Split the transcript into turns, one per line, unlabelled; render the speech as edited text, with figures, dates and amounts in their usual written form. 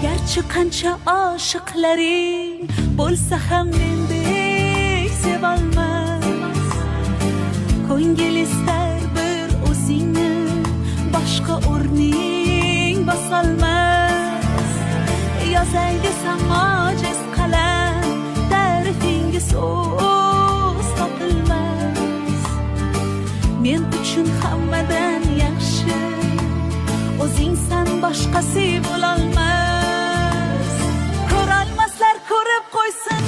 Gerçi qancha oshiqlaring bo'lsa ham mendek sevolmas. Ko'ngil istar bir o'zingni, boshqa o'rning bosolmas. Yozay desam ojiz qalam, ta'rifinga so'z topilmas. Men uchun hammadan yaxshi o'zingsan, boshqasi bo'lolmas. Ko'rolmaslar ko'rib qo'ysin.